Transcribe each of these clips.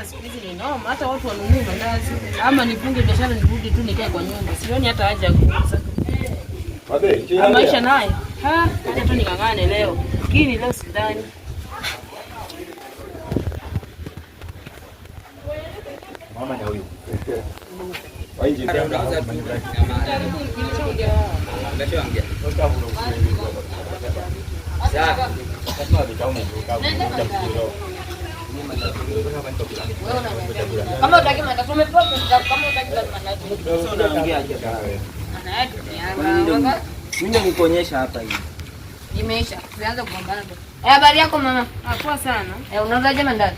biashara siku hizi ni noma, hata watu wanunue mandazi. Ama nifunge biashara nirudi tu nikae kwa nyumba. Sioni hata haja ya kuuza. Maisha nayo. Acha tu nikangane leo. Lakini leo sidhani. Mama na huyu. Waingie tena. Kama utaki mandazi umepoa kama utaki mandazi. Mimi nikuonyesha hapa hivi. Imeisha. Tuanze kugombana. Habari yako mama? Poa sana. Unauzaje mandazi?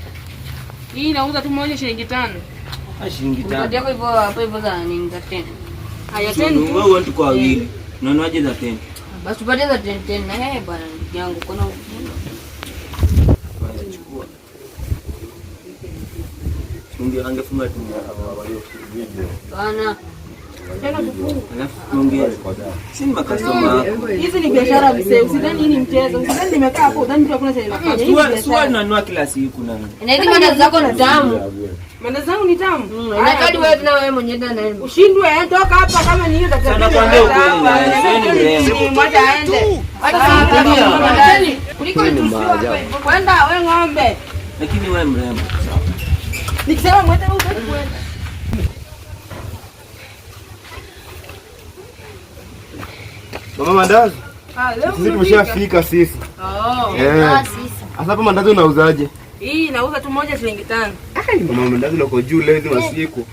Hii nauza tu moja shilingi 5. Shilingi 5. Ndio hivyo hapo hivyo za nini za 10. Haya 10. Wewe watu kwa wili. Unaonaje za 10? Basi tupatie za 10 na bwana yangu kuna Ndio angefunga tu walio video. Bana. Sini makastoma. Hizi ni biashara mzee. Usidhani hii ni mchezo. Usidhani nimekaa hapo udhani mtu hakuna chenye nafanya. Hii biashara. Sio nanunua kila siku nani. Na hizi mandazi zako ni tamu. Mandazi zangu ni tamu. Na kadi wewe na wewe mwenyewe ndio ushindwe toka hapa kama ni hiyo daktari. Sana kwambia ukweli. Mmoja aende. Hata kuliko tusiwe kwenda wewe ng'ombe. Lakini wewe mrembo. Nikisema mwende huko kwenda. Mama mandazi. Leo sisi tumeshafika sisi. sisi. Sasa hapa mandazi unauzaje? Hii nauza tu moja shilingi 5. Mama mandazi uko juu leo hizo masiku.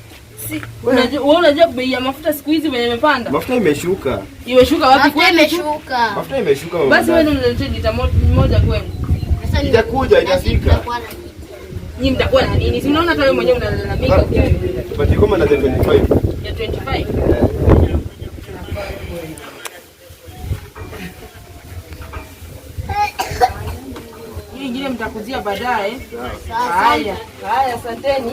Unajua bei ya mafuta siku hizi venye imepanda? Mafuta imeshuka. Imeshuka wapi kweli? Mafuta imeshuka mama. Basi wewe unaletea lita moja kweli. Itakuja itafika. Nyinyi mtakuwa na nini? Si unaona hata wewe mwenyewe unalalamika. Tupate kama na 25. Ya 25. Hii ingine mtakuzia baadaye. Haya, asanteni.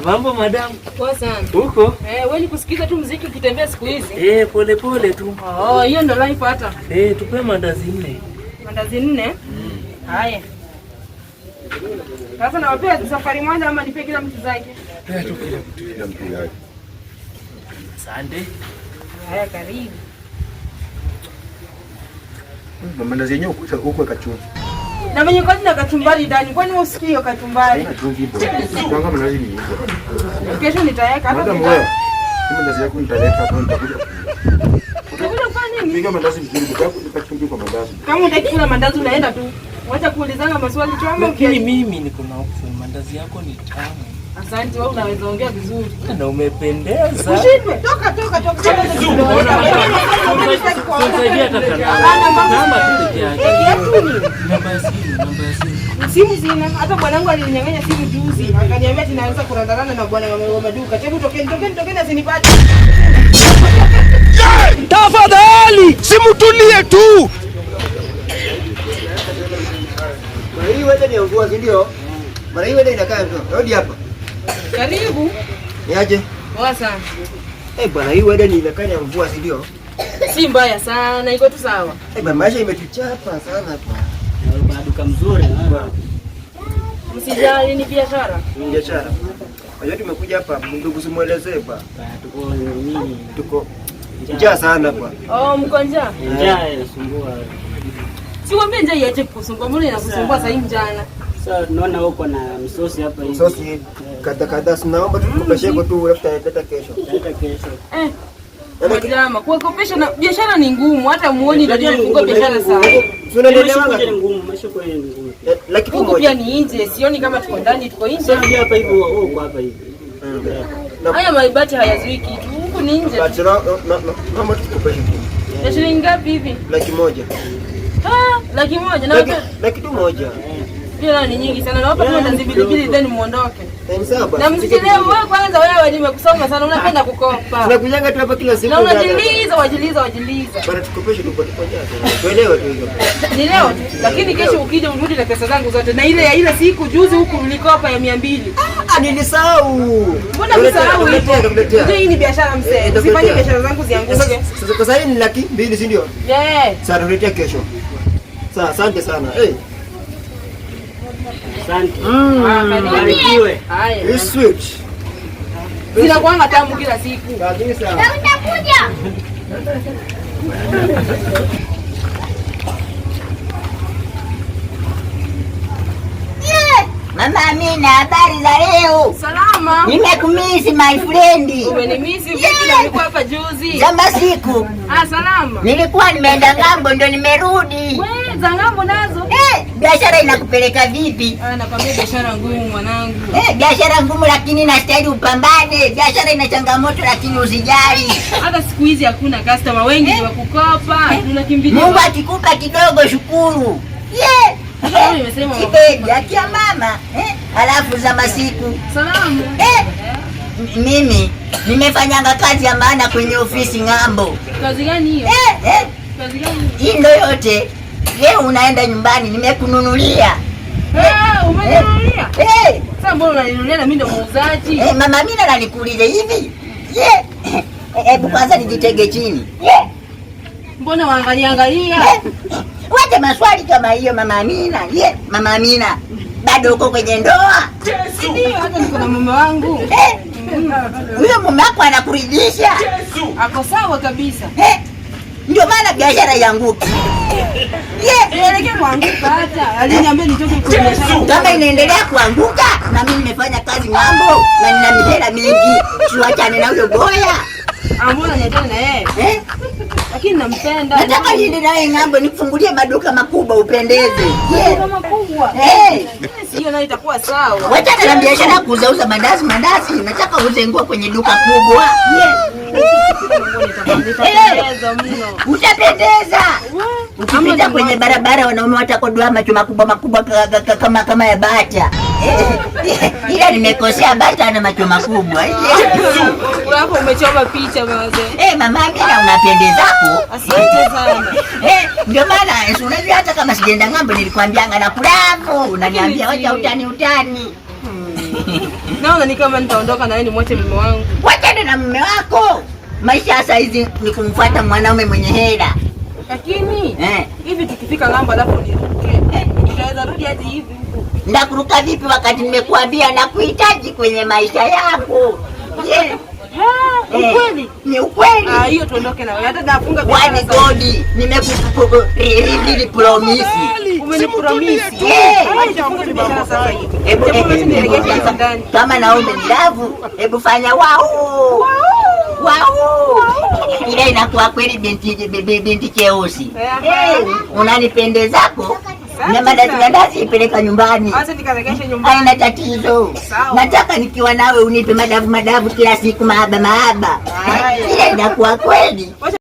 Mambo madamu. Poa sana. Huko? Wewe ni kusikiza tu muziki ukitembea siku hizi? Pole pole tu. Hiyo ndo life hata. Tupe mandazi 4. Mandazi 4? Haya. Sasa nawapea safari moja ama nipe kila mtu zake? Tu kila mtu yake. Asante. Haya karibu. Mandazi yenyewe huko kachumvi. Na mwenye kazi na kachumbari ndani. Kwani usikii hiyo kachumbari? Kachumvi bora. Kanga mandazi ni hizo. Kesho nitaweka hata. Madam wewe. Mandazi yako nitaleta hapo nitakuja. Utakuja kufanya nini? Piga mandazi vizuri kachumvi kwa mandazi. Kama unataka kula mandazi unaenda tu. Wacha kuulizana maswali tu ama lakini mimi niko na option. Mandazi yako ni tamu. Asante, wewe unaweza ongea vizuri. Na umependeza. Ushindwe. Toka. Tunasaidia kaka. Namba tu peke yake. Namba ya simu. Simu sina. Hata bwanangu alininyang'anya simu juzi. Akaniambia tunaanza kurandarana na bwana wa maduka. Hebu tokeni asinipate. Tafadhali, simtulie tu. Mara hii wewe ni mvua si ndio? Mara hii wewe inakaa mvua. Rudi hapa. Karibu. Niaje? Poa sana. Bwana hii wewe ni inakaa ya mvua si ndio? Si mbaya sana, iko tu sawa. Maisha imetuchapa sana hapa. Maduka mzuri bwana. Msijali ni biashara. Ni biashara. Leo tumekuja hapa ndugu simuelezee ba. Tuko nini? Tuko njaa sana hapa. Mko njaa? Njaa inasumbua. Si mwambie njaa iache kukusumbua, mbona inakusumbua sasa hivi mjana? Sasa tunaona huko na msosi hapa hivi. Msosi kada tunaomba tukukopeshe tu leta kesho. Leta kesho. Majama, kuwakopesha na biashara ni ngumu, hata muone ndio nifungue biashara sana. Tunaelewa ni ngumu, maisha kwa ni ngumu. Lakini huko pia ni nje, sioni kama tuko ndani, tuko nje. Sasa hapa hivi huko hapa hivi. Haya maibati hayazuii kitu. Huko ni nje. Mama tukukopeshe tu. Ya shilingi ngapi hivi? 100,000. Ah, 100,000 na laki tu moja. Hela ni nyingi sana. Naomba tu ndazibilibili then muondoke. Sawa basi. Na msichelewe wewe kwanza, wewe nimekusoma sana, unapenda kukopa. Tunakujaga tu hapa kila siku. Na unajiliza. Bana tukopeshe tupotea. Tuelewe tu hiyo. Ni leo tu. Lakini kesho ukija urudi na pesa zangu zote. Na ile ya ile siku juzi huku ulikopa ya 200. Nilisahau. Mbona msahau hivyo? Ndio hii ni biashara mzee. Usifanye biashara zangu zianguke. Sasa kwa sasa ni 200 si ndio? Sasa tuletea kesho. Sawa, asante sana. Asante. Barikiwe. Haya. Sweet. Zinakuanga tamu kila siku. Kabisa. Utakuja. Mama Amina, habari za leo? Salama. Nimekumisi my friend. Umenimisi vipi? Nilikuwa hapa juzi. Zamba siku. Salama. Nilikuwa nimeenda ngambo ndo nimerudi. Wewe za ngambo nazo? Biashara inakupeleka vipi? Nakwambia biashara ngumu mwanangu. Biashara ngumu lakini inastahili upambane. Biashara ina changamoto lakini usijali. Hata siku hizi hakuna customer, wengi ni wa kukopa. Tunakimbilia. Mungu akikupa kidogo shukuru. Nimesema Kibebi, akia mama. Alafu za masiku. Salamu. Mimi nimefanyanga kazi ya maana kwenye ofisi ng'ambo. Kazi gani hiyo? Kazi gani? Hii ndo yote. Leo unaenda nyumbani nimekununulia. Umeninunulia? Sasa mbona unaninunulia na mimi ndo muuzaji? Mama Amina ananikuuliza hivi. Hebu kwanza nijitege chini. Mbona waangalia? Wacha maswali kama hiyo Mama Amina. Mama Amina. Bado uko kwenye ndoa? Ndio, hata niko na mume wangu. Huyo mume wako anakuridhisha? Ako sawa kabisa. Ndio maana biashara ianguke. Inaelekea kuanguka hata. Aliniambia nitoke kwa biashara. Kama inaendelea kuanguka na mimi nimefanya kazi ng'ambo na nina mihela mingi. Tuachane na huyo boya. Mbona niachane na yeye? Lakini nampenda. Nataka niende naye ng'ambo nifungulie maduka makubwa upendeze. Maduka makubwa? Sio nayo itakuwa sawa. Wacha na biashara ya kuuza mandazi. Nataka uuze nguo kwenye duka kubwa. Utapendeza. Ukipita kwenye barabara wanaume watakodoa macho makubwa kama ya bata. Ila nimekosea, bata na macho makubwa. Hapo umechoma picha mzee. Mama Amina unapendezako. Asante sana. Ndio maana unajua hata kama sijaenda ng'ambo nilikwambianga na kulavo. Unaniambia wacha utani. Naona ni kama nitaondoka na wewe nimwache mume wangu. Wachana na mume wako. Maisha sasa hizi ni kumfuata mwanaume mwenye hela. Lakini hivi tukifika ng'ambo alafu niruke. Tutaweza rudi hadi hivi huko. Ndakuruka vipi wakati nimekuambia nakuhitaji kwenye maisha yako? Ukweli? Ni ukweli. Hiyo tuondoke na wewe. Hata nafunga biashara. Why God? Nimekupromise. Umenipromise. Nitafunga biashara sasa hivi. Hebu nielekeze ndani. Kama naomba nilavu, hebu fanya wao. Ile inakuwa kweli binti cheusi. Unanipendezako. Na mandazi ipeleka nyumbani. Sasa nikaregesha nyumbani. Haina tatizo. Nataka nikiwa nawe unipe madavu kila siku mahaba. Ile inakuwa kweli.